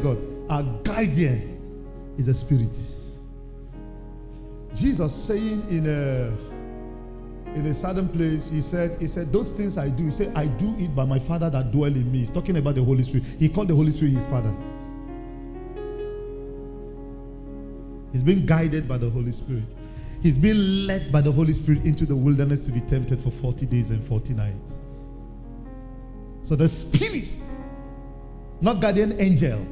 God. Our guardian is a spirit. Jesus saying in a certain place, he said, those things I do, he said, I do it by my Father that dwell in me. He's talking about the Holy Spirit. He called the Holy Spirit his Father. He's being guided by the Holy Spirit. He's being led by the Holy Spirit into the wilderness to be tempted for 40 days and 40 nights. So the Spirit, not guardian angel,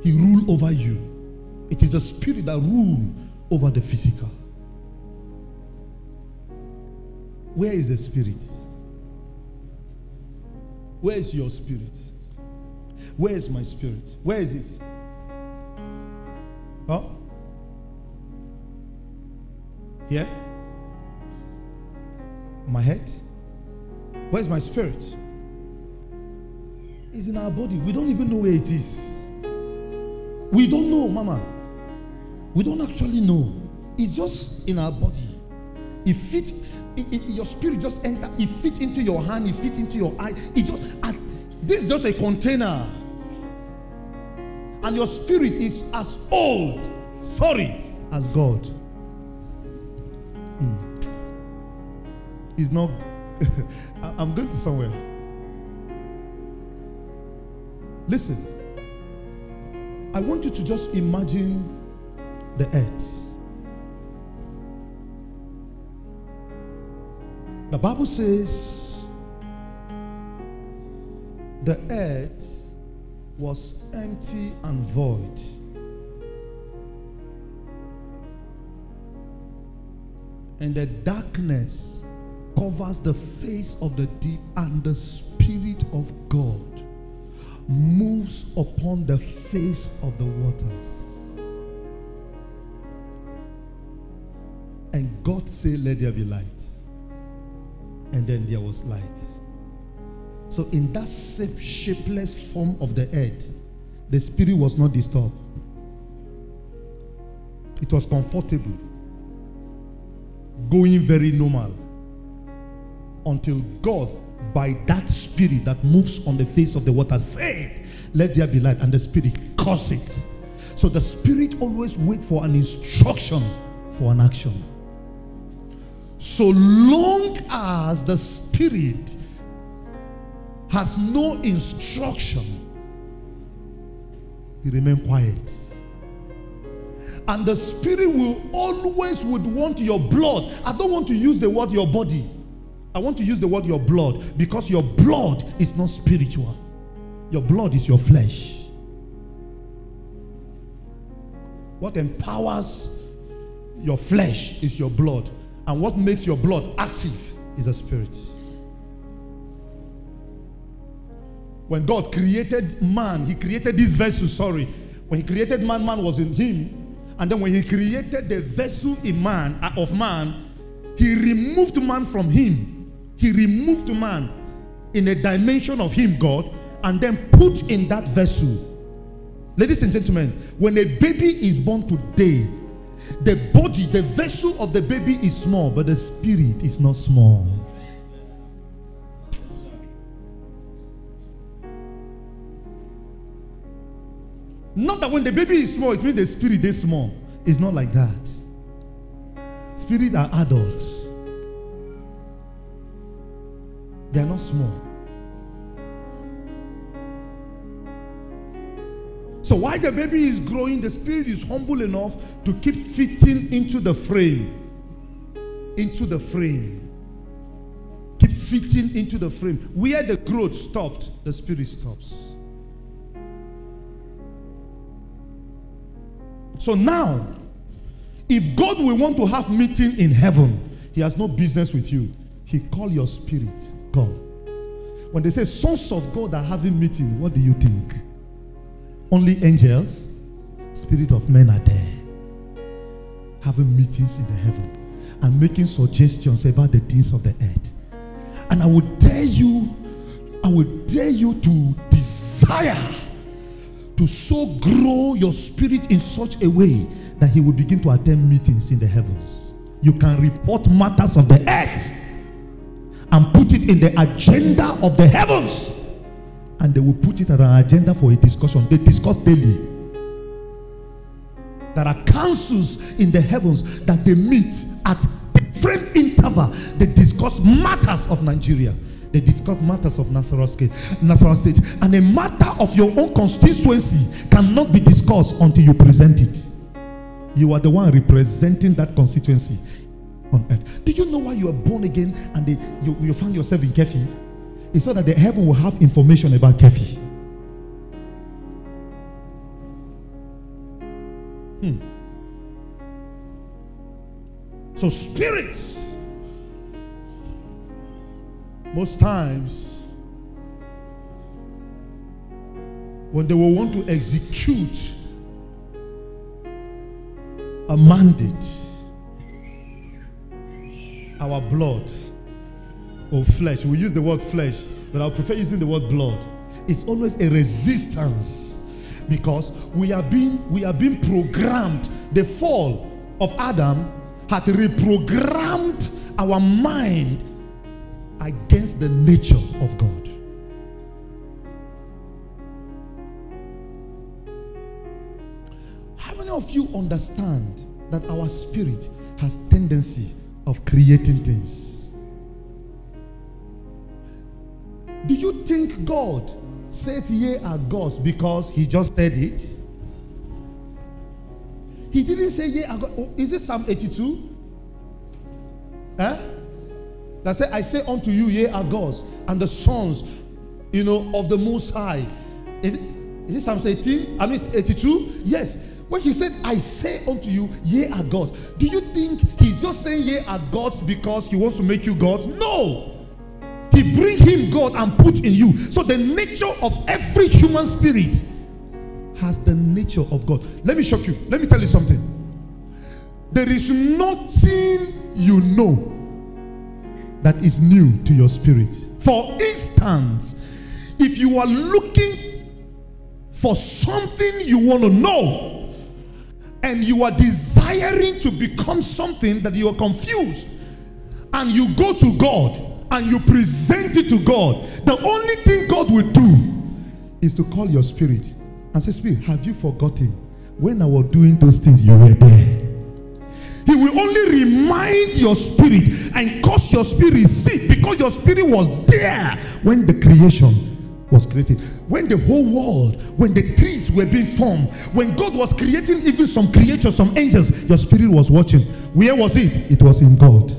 he rule over you. It is the Spirit that rule over the physical. Where is the Spirit? Where is your spirit? Where is my spirit? Where is it? Huh? Here? My head? Where's my spirit? It's in our body. We don't even know where it is. We don't know, Mama. We don't actually know. It's just in our body. It fits. Your spirit just enter. It fits into your hand. It fits into your eye. It just as this is just a container. And your spirit is as old, as God. It's not. I'm going to somewhere. Listen. I want you to just imagine the earth. The Bible says the earth was empty and void. And the darkness covers the face of the deep, and the Spirit of God moves upon the face of the waters. And God said, let there be light. And then there was light. So in that same shapeless form of the earth, the Spirit was not disturbed. It was comfortable, going very normal, until God, by that Spirit that moves on the face of the water, said, let there be light, and the Spirit caused it. So the Spirit always waits for an instruction for an action. So long as the Spirit has no instruction, he remains quiet. And the Spirit will always would want your blood. I don't want to use the word your body. I want to use the word your blood, because your blood is not spiritual. Your blood is your flesh. What empowers your flesh is your blood. And what makes your blood active is a spirit. When God created man, he created this vessel, When he created man, man was in him. And then when he created the vessel in man, of man, he removed man from him. He removed man in a dimension of him, God, and then put in that vessel. Ladies and gentlemen, when a baby is born today, the body, the vessel of the baby is small, but the spirit is not small. Not that when the baby is small, it means the spirit is small. It's not like that. Spirits are adults. They are not small. So while the baby is growing, the spirit is humble enough to keep fitting into the frame. Into the frame. Keep fitting into the frame. Where the growth stopped, the spirit stops. So now, if God will want to have meeting in heaven, he has no business with you. He call your spirit. Come. When they say sons of God are having meeting, what do you think? Only angels? Spirit of men are there, having meetings in the heaven and making suggestions about the things of the earth. And I would dare you to desire to so grow your spirit in such a way that he will begin to attend meetings in the heavens. You can report matters of the earth and put it in the agenda of the heavens. and they will put it as an agenda for a discussion. They discuss daily. There are councils in the heavens that they meet at different interval. They discuss matters of Nigeria. They discuss matters of Nasarawa State. And a matter of your own constituency cannot be discussed until you present it. You are the one representing that constituency on earth. Do you know why you are born again and you find yourself in Kefi? It's so that the heaven will have information about Kefi. So spirits, most times, when they will want to execute a mandate, our blood or flesh, we use the word flesh, but I prefer using the word blood. It's always a resistance. Because we are being programmed. The fall of Adam had reprogrammed our mind against the nature of God. How many of you understand that our spirit has tendency of creating things? Do you think God says ye are gods because he just said it? He didn't say ye are gods. Oh, is it Psalm 82? That said, I say unto you, ye are gods, and the sons, of the Most High. Is it Psalm 18? I mean 82? Yes. When he said, I say unto you, ye are gods. Do you think he's just saying ye are gods because he wants to make you gods? No. He bring him God and put in you. So the nature of every human spirit has the nature of God. Let me shock you. Let me tell you something. There is nothing you know that is new to your spirit. For instance, if you are looking for something you want to know and you are desiring to become something that you are confused, and you go to God and you present it to God, the only thing God will do is to call your spirit and say, Spirit, have you forgotten when I was doing those things, you were there? He will only remind your spirit and cause your spirit sick, because your spirit was there when the creation was created, when the whole world, when the trees were being formed, when God was creating even some creatures, some angels, your spirit was watching. Where was it? It was in God.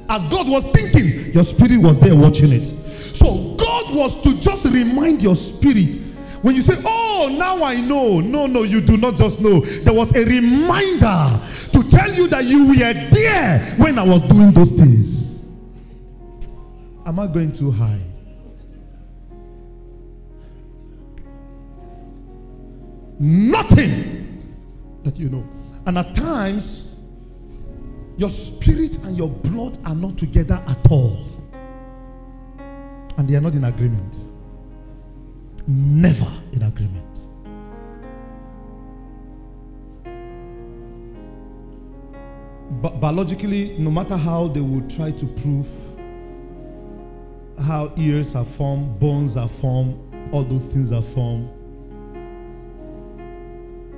As God was thinking, your spirit was there watching it. So God was to just remind your spirit. When you say, oh, now I know. No, you do not just know. There was a reminder to tell you that you were there when I was doing those things. Am I going too high? Nothing that you know. And at times, your spirit and your blood are not together at all. And they are not in agreement. Never in agreement. But biologically, no matter how they will try to prove how ears are formed, bones are formed, all those things are formed,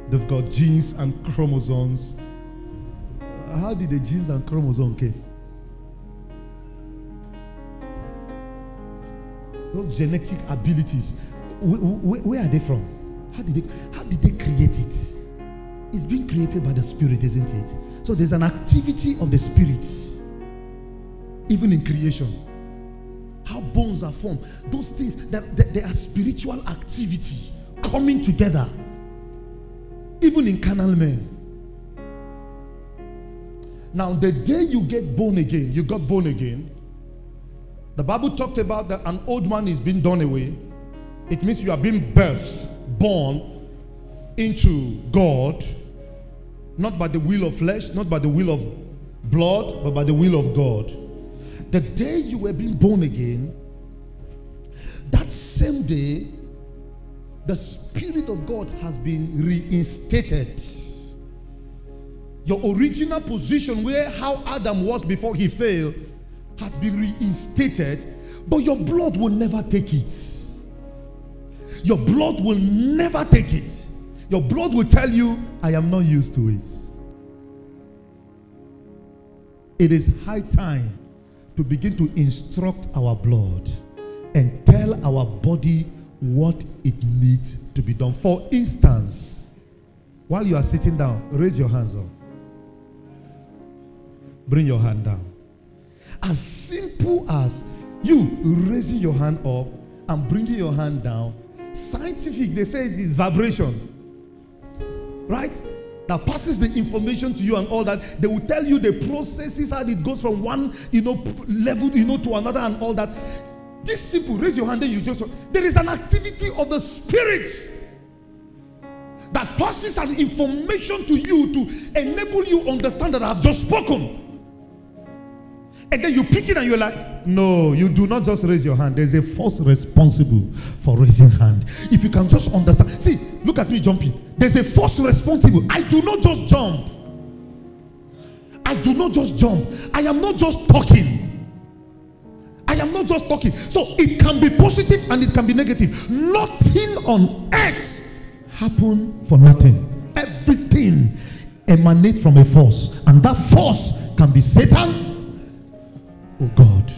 they've got genes and chromosomes. How did the genes and chromosomes came? Those genetic abilities, where are they from? How did they create it? It's being created by the Spirit, isn't it? So there's an activity of the Spirit, even in creation. How bones are formed, those things, that they are spiritual activity coming together, even in carnal men. Now, the day you get born again, you got born again, the Bible talked about that an old man is being done away. It means you are being birthed, born into God, not by the will of flesh, not by the will of blood, but by the will of God. The day you were being born again, that same day, the Spirit of God has been reinstated. Your original position, where how Adam was before he fell, had been reinstated, but your blood will never take it. Your blood will never take it. Your blood will tell you, I am not used to it. It is high time to begin to instruct our blood and tell our body what it needs to be done. For instance, while you are sitting down, raise your hands up. Bring your hand down. As simple as you raising your hand up and bringing your hand down, scientific, they say it is vibration. Right? That passes the information to you and all that. They will tell you the processes, how it goes from one, level, to another and all that. This simple, raise your hand, then you just, there is an activity of the spirit that passes an information to you to enable you understand that I have just spoken. And then you pick it and you're like, no, you do not just raise your hand. There's a force responsible for raising hand. If you can just understand. See, look at me jumping. There's a force responsible. I do not just jump. I do not just jump. I am not just talking. I am not just talking. So it can be positive and it can be negative. Nothing on earth happens for nothing. Everything emanates from a force. And that force can be Satan, oh God.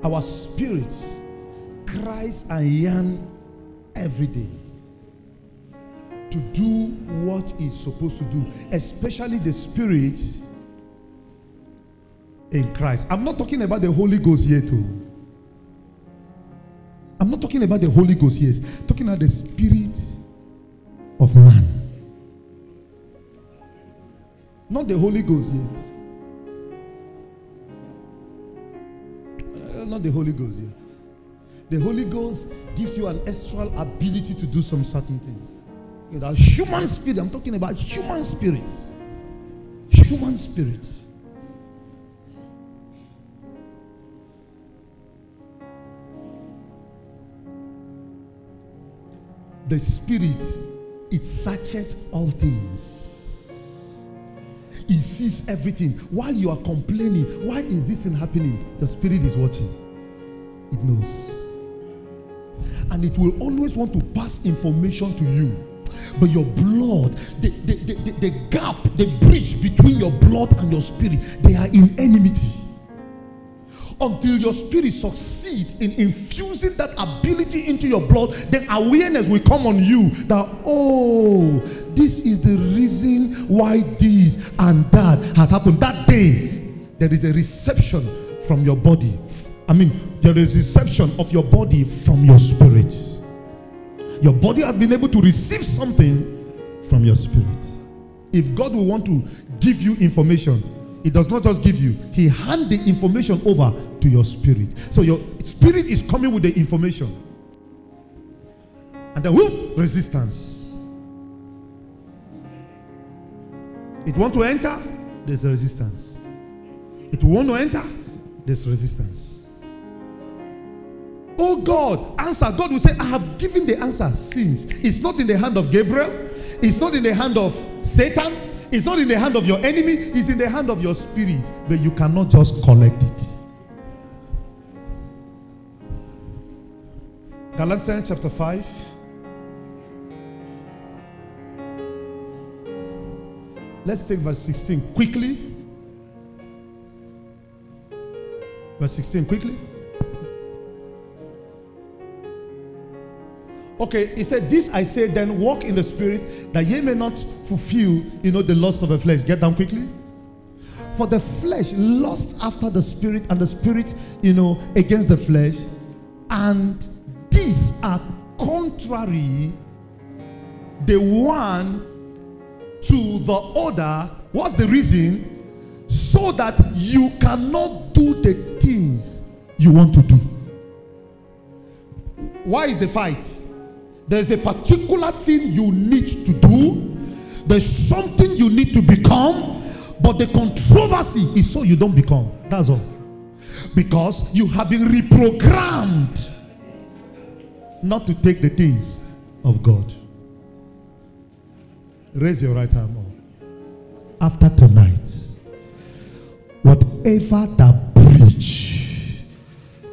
Our spirit cries and yearns every day to do what it's supposed to do, especially the spirit in Christ. I'm not talking about the Holy Ghost here too. I'm not talking about the Holy Ghost here. I'm talking about the spirit of man. Not the Holy Ghost yet. Not the Holy Ghost yet. The Holy Ghost gives you an extra ability to do some certain things. The human spirit, I'm talking about human spirits. Human spirits. The spirit, it searches all things. It sees everything. While you are complaining, why is this thing happening? The spirit is watching. It knows. And it will always want to pass information to you. But your blood, the gap, the bridge between your blood and your spirit, they are in enmity. Until your spirit succeeds in infusing that ability into your blood, then awareness will come on you that, oh, this is the reason why this and that had happened. That day, there is a reception from your body. There is reception of your body from your spirit. Your body has been able to receive something from your spirit. If God will want to give you information, He does not just give you, He hands the information over to your spirit. So your spirit is coming with the information. And then whoop, resistance. It wants to enter, there's a resistance. It will want to enter, there's resistance. Oh God, answer. God will say, I have given the answer since. It's not in the hand of Gabriel. It's not in the hand of Satan. It's not in the hand of your enemy. It's in the hand of your spirit. But you cannot just collect it. Galatians chapter 5. Let's take verse 16 quickly. Verse 16 quickly. Okay, he said, this I say then, walk in the spirit, that ye may not fulfill, the lust of the flesh. Get down quickly. For the flesh lusts after the spirit, and the spirit, against the flesh. And these are contrary the one to the other. What's the reason? So that you cannot do the things you want to do. Why is the fight? There's a particular thing you need to do. There's something you need to become. But the controversy is so you don't become. That's all. Because you have been reprogrammed not to take the things of God. Raise your right hand up. After tonight, whatever that bridge,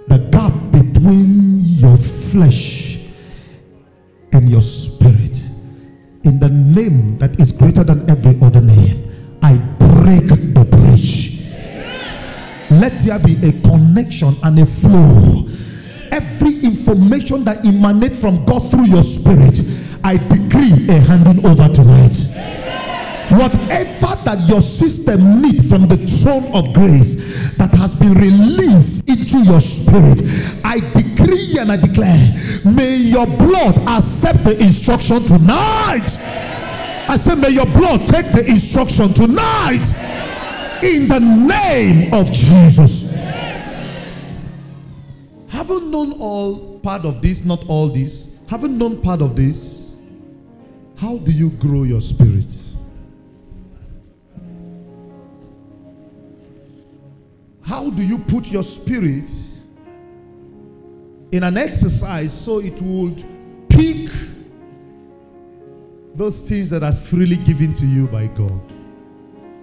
the gap between your flesh and your spirit, in the name that is greater than every other name, I break the bridge. Let there be a connection and a flow. Every information that emanates from God through your spirit, I decree a handing over tonight. Whatever that your system needs from the throne of grace that has been released into your spirit, I decree and I declare, may your blood accept the instruction tonight. I say, may your blood take the instruction tonight in the name of Jesus. Haven't known all part of this, not all this. Haven't known part of this. How do you grow your spirit? How do you put your spirit in an exercise so it would pick those things that are freely given to you by God?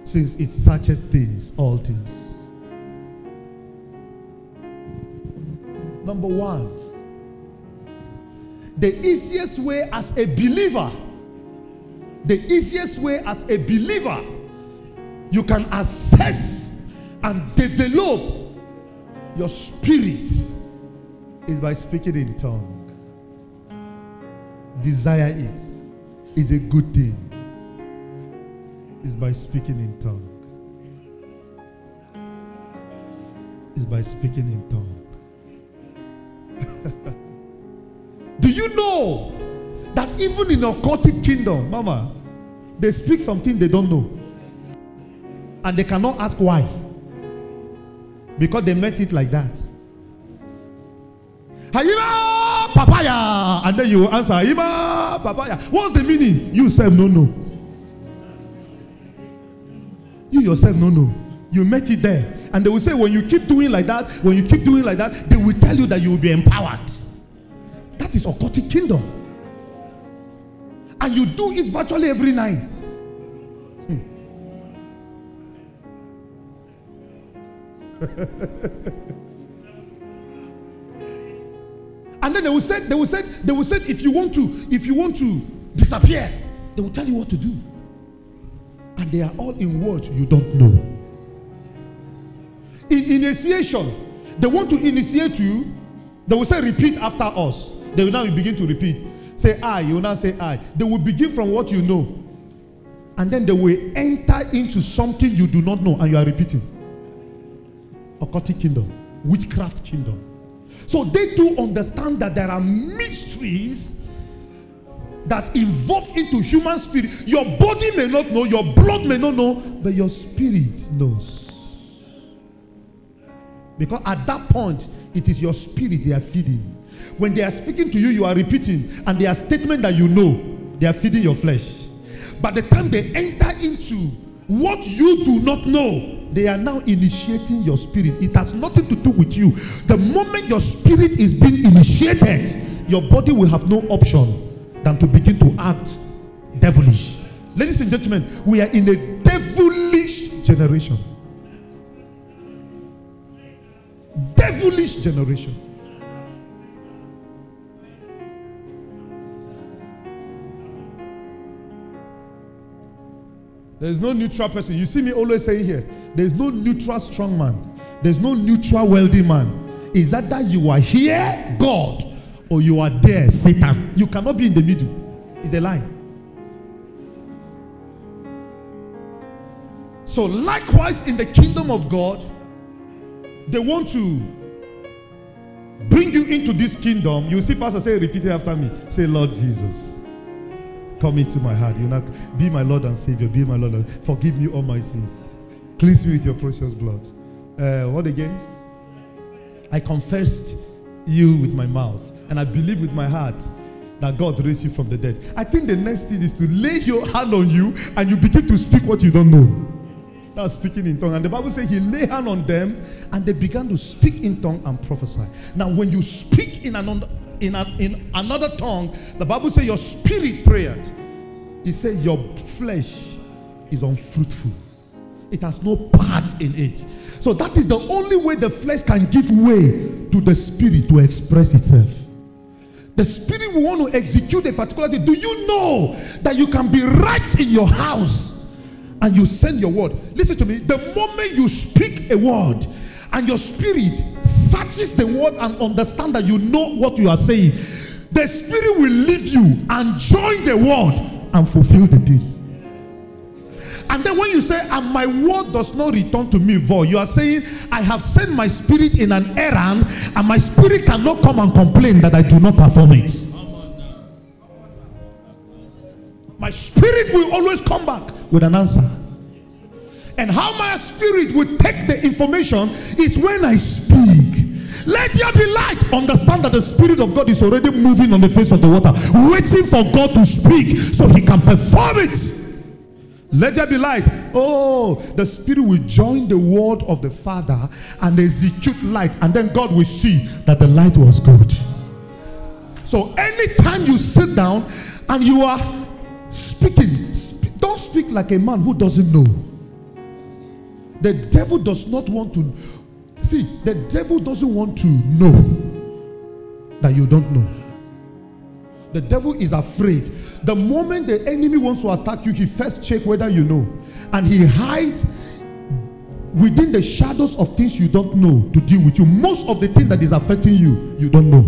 Since it searches things, all things. Number one, the easiest way as a believer, you can assess and develop your spirit is by speaking in tongue. Desire it is a good thing. Is by speaking in tongue. Is by speaking in tongue. Do you know that even in occultic kingdom, mama, they speak something they don't know, and they cannot ask why, because they met it like that. Haima papaya, and then you answer Haima papaya. What's the meaning? You say no. You yourself no. You met it there. And they will say, when you keep doing like that, they will tell you that you will be empowered. That is occultic kingdom. And you do it virtually every night. And then they will say, if you want to disappear, they will tell you what to do. And they are all in words you don't know. In initiation, they want to initiate you. They will say, repeat after us. They will now begin to repeat. Say I, you will now say I. They will begin from what you know. And then they will enter into something you do not know and you are repeating. Occultic kingdom, witchcraft kingdom. So they do understand that there are mysteries that involve into human spirit. Your body may not know, your blood may not know, but your spirit knows. Because at that point, it is your spirit they are feeding. When they are speaking to you, you are repeating, and their statement that you know, they are feeding your flesh. By the time they enter into what you do not know, they are now initiating your spirit. It has nothing to do with you. The moment your spirit is being initiated, your body will have no option than to begin to act devilish. Ladies and gentlemen, we are in a devilish generation. Devilish generation. There is no neutral person. You see me always saying here, there is no neutral strong man. There is no neutral wealthy man. Is that you are here, God, or you are there, Satan. You cannot be in the middle. It's a lie. So likewise in the kingdom of God, they want to bring you into this kingdom. You see pastor say, repeat it after me. Say, Lord Jesus, come into my heart. You not be my Lord and Savior. Be my Lord. Forgive me all my sins. Cleanse me with your precious blood. What again? I confessed you with my mouth, and I believe with my heart that God raised you from the dead. I think the next thing is to lay your hand on you and you begin to speak what you don't know. That's speaking in tongue. And the Bible says he lay hand on them and they began to speak in tongue and prophesy. Now when you speak in another tongue, the Bible says your spirit prayed He said, your flesh is unfruitful. It has no part in it. So that is the only way the flesh can give way to the spirit to express itself. The spirit will want to execute a particular thing. Do you know that you can be right in your house and you send your word? Listen to me. The moment you speak a word and your spirit searches the word and understand that you know what you are saying, the spirit will leave you and join the word and fulfill the deed. And then when you say, and my word does not return to me void, you are saying, I have sent my spirit in an errand, and my spirit cannot come and complain that I do not perform it. My spirit will always come back with an answer. And how my spirit will take the information is when I speak. Let there be light. Understand that the Spirit of God is already moving on the face of the water, waiting for God to speak so he can perform it. Let there be light. Oh, the Spirit will join the word of the Father and execute light, and then God will see that the light was good. So anytime you sit down and you are speaking, don't speak like a man who doesn't know. The devil does not want to see. The devil doesn't want to know that you don't know. The devil is afraid. The moment the enemy wants to attack you, he first checks whether you know. And he hides within the shadows of things you don't know to deal with you. Most of the thing that is affecting you, you don't know.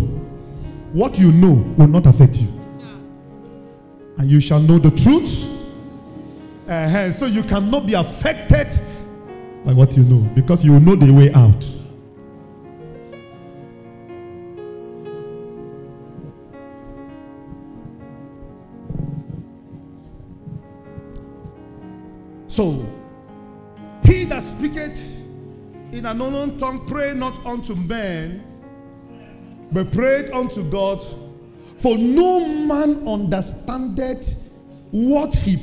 What you know will not affect you. And you shall know the truth. So you cannot be affected by what you know, because you will know the way out. So, he that speaketh in an unknown tongue pray not unto men, but prayed unto God. For no man understandeth what he